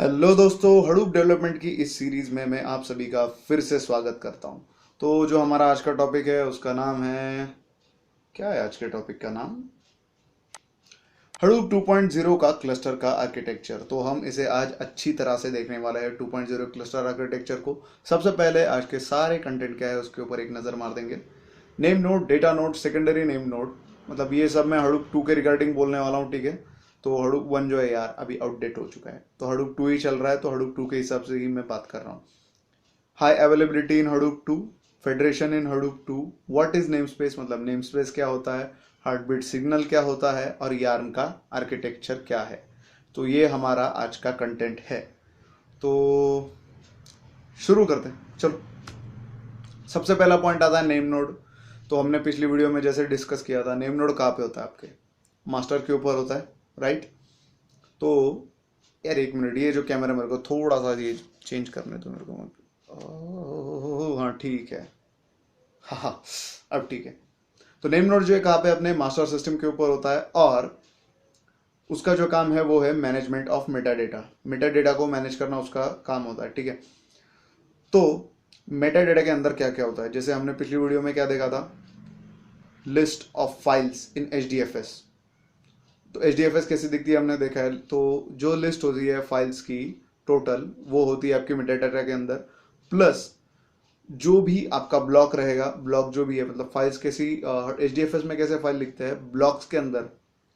Hello दोस्तों, Hadoop development की इस सीरीज में मैं आप सभी का फिर से स्वागत करता हूं। तो जो हमारा आज का टॉपिक है उसका नाम है, क्या है आज के टॉपिक का नाम? हडूप 2.0 का क्लस्टर का आर्किटेक्चर। तो हम इसे आज अच्छी तरह से देखने वाले हैं 2.0 क्लस्टर आर्किटेक्चर को। सबसे पहले आज के सारे कंटेंट क्या है उसके ऊपर एक नज़र मार देंगे। Name node, data node, secondary name node, मतलब ये सब मैं हडूप 2 के रिगार्डिंग बोलने वाला हूँ, ठीक है। तो हडूप 1 जो है यार अभी आउटडेट हो चुका है, तो हडूप 2 ही चल रहा है, तो हडूप 2 के हिसाब से ही मैं बात कर रहा हूँ। High availability in Hadoop 2, federation in Hadoop 2, what is name space, मतलब नेम स्पेस क्या होता है, हार्टबीट सिग्नल क्या होता है, और यार्न का आर्किटेक्चर क्या है। तो ये हमारा आज का कंटेंट है। तो शुरू करते हैं, चलो। सबसे पहला पॉइंट आता है नेम नोड। तो हमने पिछली वीडियो में जैसे डिस्कस किया था, नेम नोड कहाँ पे होता है? आपके मास्टर के ऊपर होता है, राइट। तो यार एक मिनट, ये जो कैमरा मेरे को थोड़ा सा ये चेंज करने दो मेरे को। हाँ ठीक है, हाँ हाँ, अब ठीक है। तो नेम नोड जो है कहाँ पे? अपने मास्टर सिस्टम के ऊपर होता है, और उसका जो काम है वो है management of Meta data. Meta data को मैनेज करना उसका काम होता है, ठीक है। तो मेटा डेटा के अंदर क्या क्या होता है, जैसे हमने पिछली वीडियो में क्या देखा था, list of files in H D F S. तो एच डी एफ एस कैसी दिखती है हमने देखा है। तो जो लिस्ट होती है फाइल्स की टोटल, वो होती है आपकी मेटा डेटा के अंदर, प्लस जो भी आपका ब्लॉक रहेगा, ब्लॉक जो भी है, मतलब फाइल्स कैसी, एच डी एफ एस में कैसे फाइल लिखते हैं ब्लॉक्स के अंदर,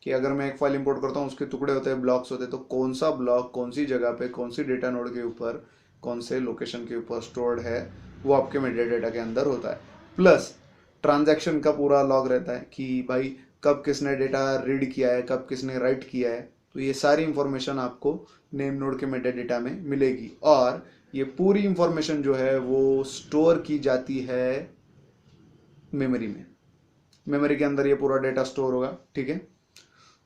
कि अगर मैं एक फाइल इंपोर्ट करता हूँ उसके टुकड़े होते हैं, ब्लॉक्स होते हैं, तो कौन सा ब्लॉक कौन सी जगह पे कौन सी डेटा नोड के ऊपर कौन से लोकेशन के ऊपर स्टोर्ड है, वो आपके मेटा डेटा के अंदर होता है। प्लस ट्रांजैक्शन का पूरा लॉग रहता है कि भाई कब किसने डेटा रीड किया है, कब किसने राइट किया है। तो ये सारी इंफॉर्मेशन आपको नेम नोड के मेटा डेटा में मिलेगी, और ये पूरी इंफॉर्मेशन जो है वो स्टोर की जाती है मेमोरी में। मेमोरी के अंदर ये पूरा डेटा स्टोर होगा, ठीक है।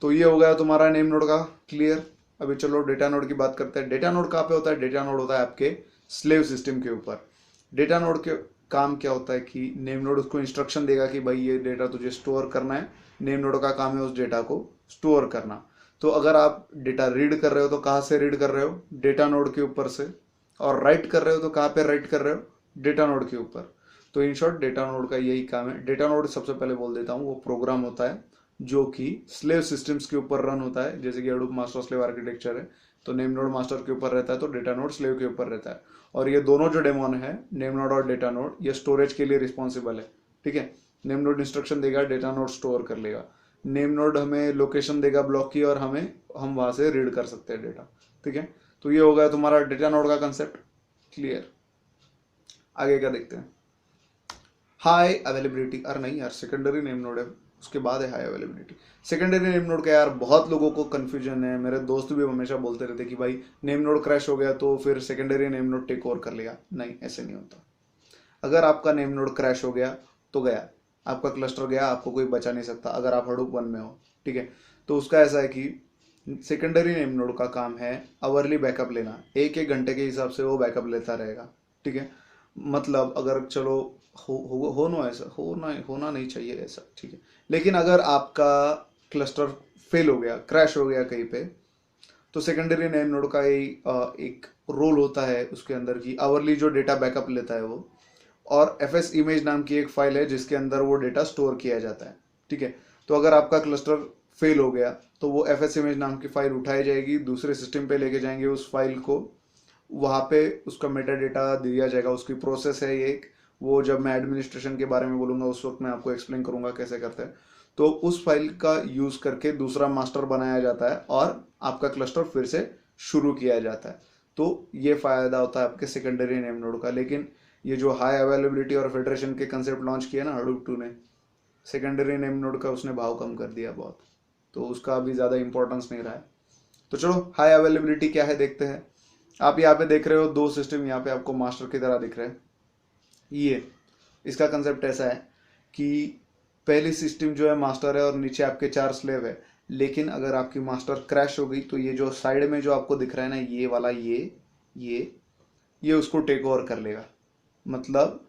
तो ये हो गया तुम्हारा नेम नोड का क्लियर। अभी चलो डेटा नोड की बात करते हैं। डेटा नोड कहाँ पे होता है? डेटा नोड होता है आपके स्लेव सिस्टम के ऊपर। डेटा नोड के काम क्या होता है कि नेम नोड उसको इंस्ट्रक्शन देगा कि भाई ये डेटा तुझे स्टोर करना है। नेम नोड का काम है उस डेटा को स्टोर करना। तो अगर आप डेटा रीड कर रहे हो तो कहाँ से रीड कर रहे हो? डेटा नोड के ऊपर से। और राइट कर रहे हो तो कहाँ पे राइट कर रहे हो? डेटा नोड के ऊपर। तो इन शॉर्ट डेटा नोड का यही काम है। डेटा नोड सबसे पहले बोल देता हूँ, वो प्रोग्राम होता है जो कि स्लेव सिस्टम्स के ऊपर रन होता है, जैसे कि हडूप मास्टर स्लेव आर्किटेक्चर है। तो नेम नोड मास्टर के ऊपर रहता है, तो डेटा नोड स्लेव के ऊपर रहता है। और ये दोनों जो डेमोन है, नेम नोड और डेटा नोड, ये स्टोरेज के लिए रिस्पॉन्सिबल है, ठीक है। नेम नोड इंस्ट्रक्शन देगा, डेटा नोड स्टोर कर लेगा। नेम नोड हमें लोकेशन देगा ब्लॉक की, और हम वहां से रीड कर सकते हैं डेटा, ठीक है। तो ये हो गया तुम्हारा डेटा नोड का कंसेप्ट क्लियर। आगे क्या देखते हैं? हाई अवेलेबिलिटी, अरे नहीं यार, सेकेंडरी नेम नोड है, उसके बाद है high availability. Secondary name node का यार बहुत लोगों को कंफ्यूजन है। मेरे दोस्त भी हमेशा बोलते रहते कि भाई नेम नोड क्रैश हो गया तो फिर secondary name node take over कर लेगा। नहीं, ऐसे नहीं होता। अगर आपका नेम नोड क्रैश हो गया तो गया, आपका क्लस्टर गया, आपको कोई बचा नहीं सकता अगर आप हडूप 1 में हो, ठीक है। तो उसका ऐसा है कि सेकेंडरी नेम नोड का काम है आवरली बैकअप लेना। एक एक घंटे के हिसाब से वो बैकअप लेता रहेगा, ठीक है। मतलब अगर चलो होना ऐसा होना नहीं चाहिए ऐसा, ठीक है। लेकिन अगर आपका क्लस्टर फेल हो गया, क्रैश हो गया कहीं पे, तो सेकेंडरी नेम नोड का एक रोल होता है उसके अंदर की आवरली जो डेटा बैकअप लेता है वो। और एफ एस इमेज नाम की एक फाइल है जिसके अंदर वो डेटा स्टोर किया जाता है, ठीक है। तो अगर आपका क्लस्टर फेल हो गया तो वो एफ एस इमेज नाम की फाइल उठाई जाएगी, दूसरे सिस्टम पे लेके जाएंगे उस फाइल को, वहाँ पे उसका मेटा डेटा दिया जाएगा। उसकी प्रोसेस है ये एक, वो जब मैं एडमिनिस्ट्रेशन के बारे में बोलूँगा उस वक्त मैं आपको एक्सप्लेन करूँगा कैसे करते हैं। तो उस फाइल का यूज़ करके दूसरा मास्टर बनाया जाता है और आपका क्लस्टर फिर से शुरू किया जाता है। तो ये फ़ायदा होता है आपके सेकेंडरी नेम नोड का। लेकिन ये जो हाई अवेलेबिलिटी और फेडरेशन के कंसेप्ट लॉन्च किया ना हडूप 2 ने, सेकेंडरी नेम नोड का उसने भाव कम कर दिया बहुत, तो उसका अभी ज़्यादा इंपॉर्टेंस नहीं रहा है। तो चलो हाई अवेलेबिलिटी क्या है देखते हैं। आप यहाँ पे देख रहे हो दो सिस्टम यहाँ पे आपको मास्टर की तरह दिख रहे हैं। ये इसका कंसेप्ट ऐसा है कि पहली सिस्टम जो है मास्टर है और नीचे आपके 4 स्लेव है। लेकिन अगर आपकी मास्टर क्रैश हो गई तो ये जो साइड में जो आपको दिख रहा है ना, ये वाला, ये उसको टेक ओवर कर लेगा। मतलब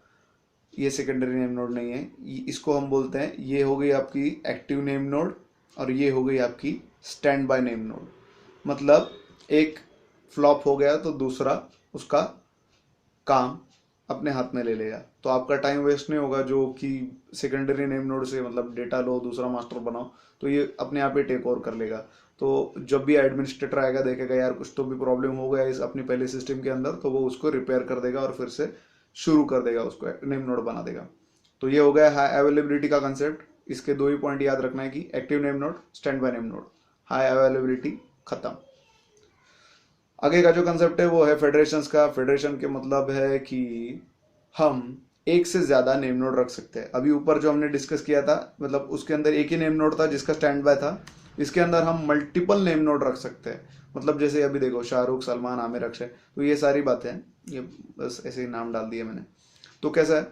ये सेकेंडरी नेम नोड नहीं है, इसको हम बोलते हैं, ये हो गई आपकी एक्टिव नेम नोड और ये हो गई आपकी स्टैंड बाय नेम नोड। मतलब एक फ्लॉप हो गया तो दूसरा उसका काम अपने हाथ में ले लेगा, तो आपका टाइम वेस्ट नहीं होगा। जो कि सेकेंडरी नेम नोड से मतलब डेटा लो, दूसरा मास्टर बनाओ, तो ये अपने आप ही टेक ओवर कर लेगा। तो जब भी एडमिनिस्ट्रेटर आएगा, देखेगा यार कुछ तो भी प्रॉब्लम हो गया इस अपनी पहले सिस्टम के अंदर, तो वो उसको रिपेयर कर देगा और फिर से शुरू कर देगा, उसको नेम नोड बना देगा। तो ये हो गया हाई अवेलेबिलिटी का कंसेप्ट। इसके दो ही पॉइंट याद रखना है कि active name node, stand by name node, high availability, खत्म। आगे का जो कंसेप्ट है वो है फेडरेशंस का। फेडरेशन के मतलब है कि हम एक से ज्यादा नेम नोड रख सकते हैं। अभी ऊपर जो हमने डिस्कस किया था, मतलब उसके अंदर एक ही नेम नोड था जिसका स्टैंड बाय था। इसके अंदर हम मल्टीपल नेम नोड रख सकते हैं। मतलब जैसे अभी देखो शाहरुख, सलमान, आमिर, अक्षय, तो ये सारी बातें हैं, ये बस ऐसे ही नाम डाल दिए मैंने। तो कैसा है,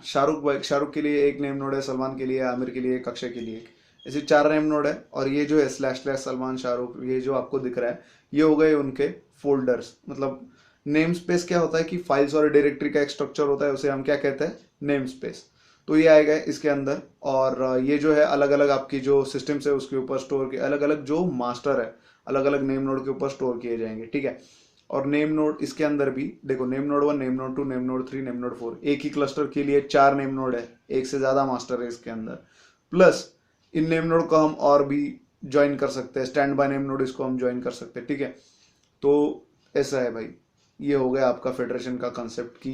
शाहरुख के लिए एक नेम नोड है, सलमान के लिए, आमिर के लिए एक, अक्षय के लिए एक, ऐसे 4 नेम नोड है। और ये जो है स्लैश स्लैश सलमान, शाहरुख, ये जो आपको दिख रहा है, ये हो गए उनके फोल्डर्स। मतलब नेम स्पेस क्या होता है कि फाइल्स और डायरेक्टरी का एक स्ट्रक्चर होता है, उसे हम क्या कहते हैं, नेम स्पेस। तो ये आएगा इसके अंदर। और ये जो है अलग अलग आपकी जो सिस्टम्स है उसके ऊपर स्टोर के, अलग अलग जो मास्टर है अलग अलग नेम नोड के ऊपर स्टोर किए जाएंगे, ठीक है। और नेम नोड इसके अंदर भी देखो, name node 1, name node 2, name node 3, name node 4, एक ही क्लस्टर के लिए 4 नेम नोड है, एक से ज्यादा मास्टर है इसके अंदर। प्लस इन नेम नोड को हम और भी ज्वाइन कर सकते हैं, स्टैंड बाय नेम नोड इसको हम ज्वाइन कर सकते हैं, ठीक है। तो ऐसा है भाई, ये हो गया आपका फेडरेशन का कंसेप्ट की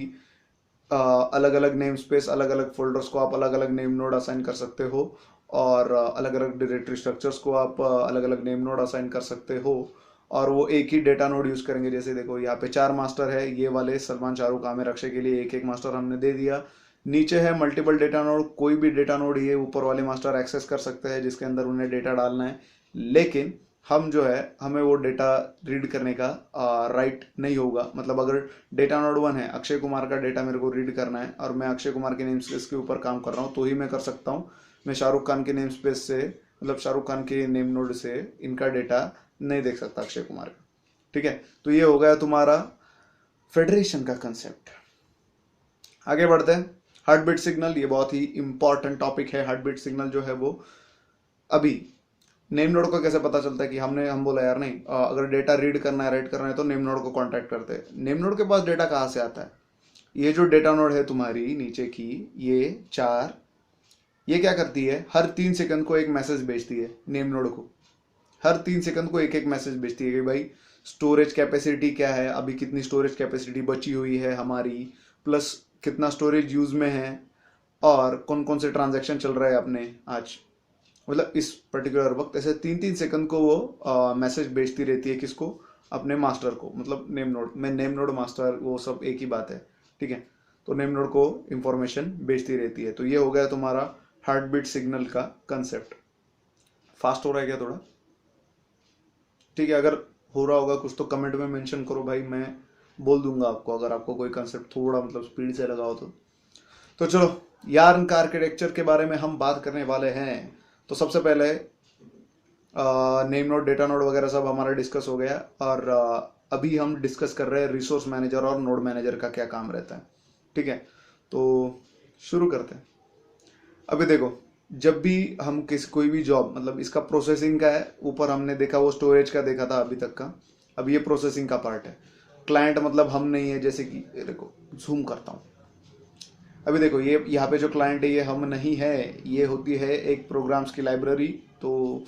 अलग अलग नेम स्पेस, अलग अलग फोल्डर्स को आप अलग अलग नेम नोड असाइन कर सकते हो, और अलग अलग डायरेक्टरी स्ट्रक्चर्स को आप अलग अलग नेम नोड असाइन कर सकते हो, और वो एक ही डेटा नोड यूज करेंगे। जैसे देखो यहाँ पे 4 मास्टर है, ये वाले सलमान, शाहरुख, आमिर, अक्षय के लिए एक एक मास्टर हमने दे दिया। नीचे है मल्टीपल डेटा नोड, कोई भी डेटा नोड ये ऊपर वाले मास्टर एक्सेस कर सकते हैं जिसके अंदर उन्हें डेटा डालना है। लेकिन हम जो है, हमें वो डेटा रीड करने का राइट नहीं होगा। मतलब अगर डेटा नोड 1 है, अक्षय कुमार का डेटा मेरे को रीड करना है और मैं अक्षय कुमार के नेम स्पेस के ऊपर काम कर रहा हूँ, तो ही मैं कर सकता हूँ। मैं शाहरुख खान के नेम स्पेस से, मतलब शाहरुख खान के नेम नोड से इनका डेटा नहीं देख सकता अक्षय कुमार का, ठीक है। तो ये हो गया तुम्हारा फेडरेशन का कंसेप्ट। आगे बढ़ते हैं, हार्ट बीट सिग्नल। ये बहुत ही इंपॉर्टेंट टॉपिक है। हार्ट बीट सिग्नल जो है वो, अभी नेम नोड को कैसे पता चलता है कि हम बोला यार नहीं, अगर डेटा रीड करना है, राइट करना है, तो नेम नोड को कांटेक्ट करते हैं। नेम नोड के पास डेटा कहाँ से आता है, ये जो डेटा नोड है तुम्हारी नीचे की, ये 4, ये क्या करती है, हर 3 सेकंड को एक मैसेज भेजती है नेम नोड को। हर 3 सेकंड को एक एक मैसेज भेजती है कि भाई स्टोरेज कैपेसिटी क्या है, अभी कितनी स्टोरेज कैपेसिटी बची हुई है हमारी, प्लस कितना स्टोरेज यूज में है, और कौन कौन से ट्रांजैक्शन चल रहे हैं अपने आज, मतलब इस पर्टिकुलर वक्त। ऐसे 3-3 सेकंड को वो मैसेज भेजती रहती है, किसको, अपने मास्टर को। मतलब नेम नोड में, नेम नोड मास्टर वो सब एक ही बात है, ठीक है। तो नेम नोड को इंफॉर्मेशन भेजती रहती है। तो ये हो गया तुम्हारा हार्ट बीट सिग्नल का कंसेप्ट। फास्ट हो रहा है क्या थोड़ा, ठीक है। अगर हो रहा होगा कुछ तो कमेंट में मेंशन करो भाई, मैं बोल दूंगा आपको, अगर आपको कोई कंसेप्ट थोड़ा मतलब स्पीड से लगा हो तो चलो यार्न का आर्किटेक्चर के बारे में हम बात करने वाले हैं। तो सबसे पहले नेम नोड, डेटा नोड वगैरह सब हमारा डिस्कस हो गया, और अभी हम डिस्कस कर रहे हैं रिसोर्स मैनेजर और नोड मैनेजर का क्या काम रहता है, ठीक है। तो शुरू करते हैं। अभी देखो, जब भी हम कोई भी जॉब, मतलब इसका प्रोसेसिंग का है, ऊपर हमने देखा वो स्टोरेज का देखा था अभी तक का, अब ये प्रोसेसिंग का पार्ट है। क्लाइंट मतलब हम नहीं है, जैसे कि देखो जूम करता हूँ, अभी देखो ये यहाँ पे जो क्लाइंट है ये हम नहीं है, ये होती है एक प्रोग्राम्स की लाइब्रेरी। तो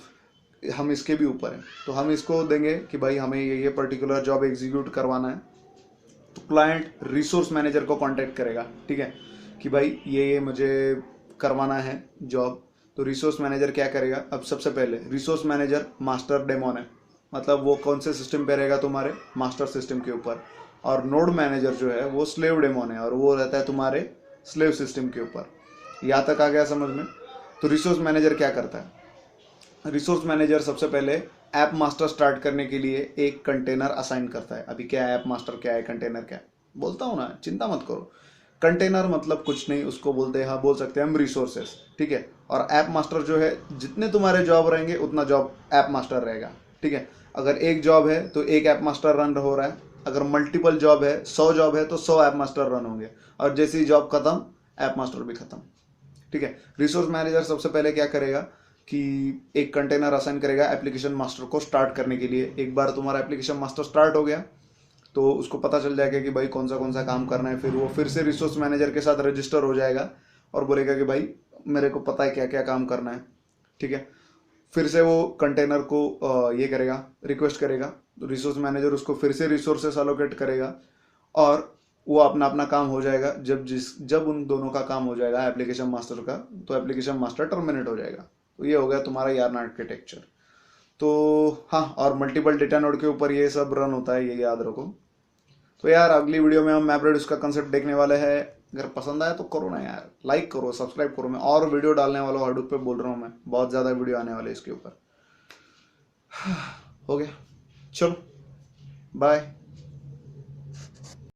हम इसके भी ऊपर हैं, तो हम इसको देंगे कि भाई हमें ये पर्टिकुलर जॉब एग्जीक्यूट करवाना है, तो क्लाइंट रिसोर्स मैनेजर को कांटेक्ट करेगा, ठीक है, कि भाई ये मुझे करवाना है जॉब। तो रिसोर्स मैनेजर क्या करेगा, अब सबसे पहले रिसोर्स मैनेजर मास्टर डेमोन है, मतलब वो कौन से सिस्टम पे रहेगा, तुम्हारे मास्टर सिस्टम के ऊपर। और नोड मैनेजर जो है वो स्लेव डेमोन है, और वो रहता है तुम्हारे स्लेव सिस्टम के ऊपर। यहाँ तक आ गया समझ में। तो रिसोर्स मैनेजर क्या करता है, रिसोर्स मैनेजर सबसे पहले ऐप मास्टर स्टार्ट करने के लिए एक कंटेनर असाइन करता है। अभी क्या है, ऐप मास्टर क्या है, कंटेनर क्या है, बोलता हूँ ना, चिंता मत करो। कंटेनर मतलब कुछ नहीं, उसको बोलते हैं, हाँ बोल सकते हैं हम रिसोर्सेस, ठीक है। और ऐप मास्टर जो है, जितने तुम्हारे जॉब रहेंगे उतना जॉब ऐप मास्टर रहेगा, ठीक है। अगर एक जॉब है तो एक ऐप मास्टर रन हो रहा है, अगर मल्टीपल जॉब है, 100 जॉब है, तो 100 ऐप मास्टर रन होंगे, और जैसे ही जॉब खत्म ऐप मास्टर भी खत्म, ठीक है। रिसोर्स मैनेजर सबसे पहले क्या करेगा, कि एक कंटेनर असाइन करेगा एप्लीकेशन मास्टर को स्टार्ट करने के लिए। एक बार तुम्हारा एप्लीकेशन मास्टर स्टार्ट हो गया तो उसको पता चल जाएगा कि भाई कौन सा काम करना है। फिर वो फिर से रिसोर्स मैनेजर के साथ रजिस्टर हो जाएगा और बोलेगा कि भाई मेरे को पता है क्या क्या काम करना है, ठीक है। फिर से वो कंटेनर को ये करेगा, रिक्वेस्ट करेगा, तो रिसोर्स मैनेजर उसको फिर से रिसोर्सेस अलोकेट करेगा और वो अपना अपना काम हो जाएगा। जब उन दोनों का काम हो जाएगा एप्लीकेशन मास्टर का, तो एप्लीकेशन मास्टर टर्मिनेट हो जाएगा। तो ये हो गया तुम्हारा यार्न आर्किटेक्चर। तो हाँ, और मल्टीपल डेटा नोड के ऊपर ये सब रन होता है, ये याद रखो। तो यार अगली वीडियो में हम मैपरेडुस का कंसेप्ट देखने वाले हैं। अगर पसंद आया तो करो ना यार, लाइक करो, सब्सक्राइब करो। मैं और वीडियो डालने वाला हूँ, हडूप पे बोल रहा हूँ मैं, बहुत ज़्यादा वीडियो आने वाले इसके ऊपर। हो गया, चलो बाय।